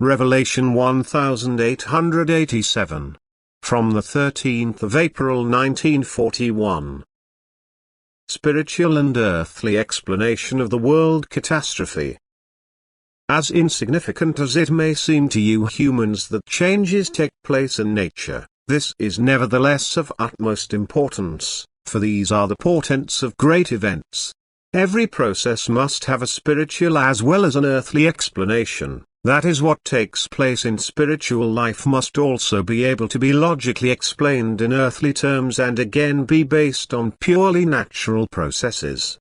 Revelation 1887. From the 13th of April 1941. Spiritual and earthly explanation of the world catastrophe. As insignificant as it may seem to you humans that changes take place in nature, this is nevertheless of utmost importance, for these are the portents of great events. Every process must have a spiritual as well as an earthly explanation. That is, what takes place in spiritual life must also be able to be logically explained in earthly terms and again be based on purely natural processes.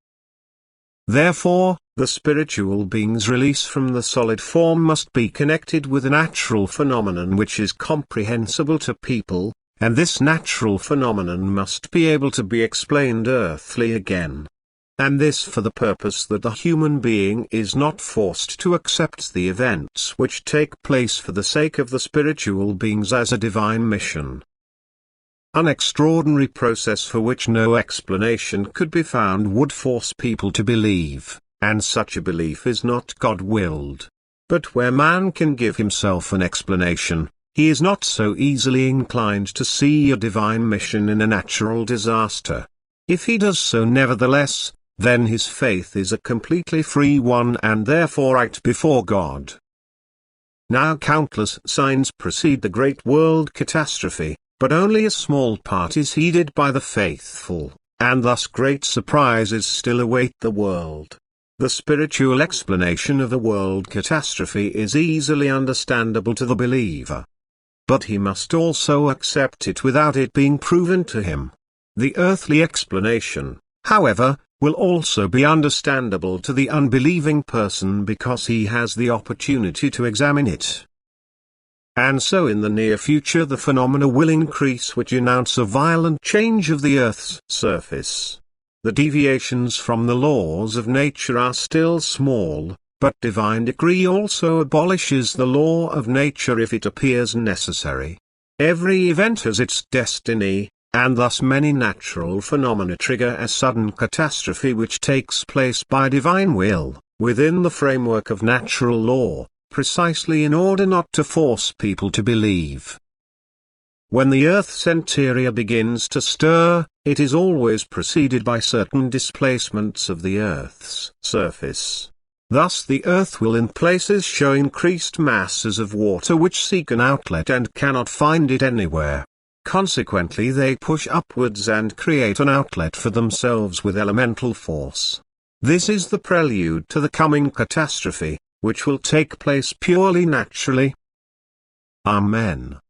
Therefore, the spiritual being's release from the solid form must be connected with a natural phenomenon which is comprehensible to people, and this natural phenomenon must be able to be explained earthly again. And this for the purpose that the human being is not forced to accept the events which take place for the sake of the spiritual beings as a divine mission. An extraordinary process for which no explanation could be found would force people to believe, and such a belief is not God-willed. But where man can give himself an explanation, he is not so easily inclined to see a divine mission in a natural disaster. If he does so nevertheless, then his faith is a completely free one and therefore right before God. Now countless signs precede the great world catastrophe, but only a small part is heeded by the faithful, and thus great surprises still await the world. The spiritual explanation of the world catastrophe is easily understandable to the believer. But he must also accept it without it being proven to him. The earthly explanation, however, will also be understandable to the unbelieving person because he has the opportunity to examine it. And so in the near future the phenomena will increase which announce a violent change of the Earth's surface. The deviations from the laws of nature are still small, but divine decree also abolishes the law of nature if it appears necessary. Every event has its destiny, and thus many natural phenomena trigger a sudden catastrophe which takes place by divine will, within the framework of natural law, precisely in order not to force people to believe. When the Earth's interior begins to stir, it is always preceded by certain displacements of the Earth's surface. Thus the Earth will in places show increased masses of water which seek an outlet and cannot find it anywhere. Consequently they push upwards and create an outlet for themselves with elemental force. This is the prelude to the coming catastrophe, which will take place purely naturally. Amen.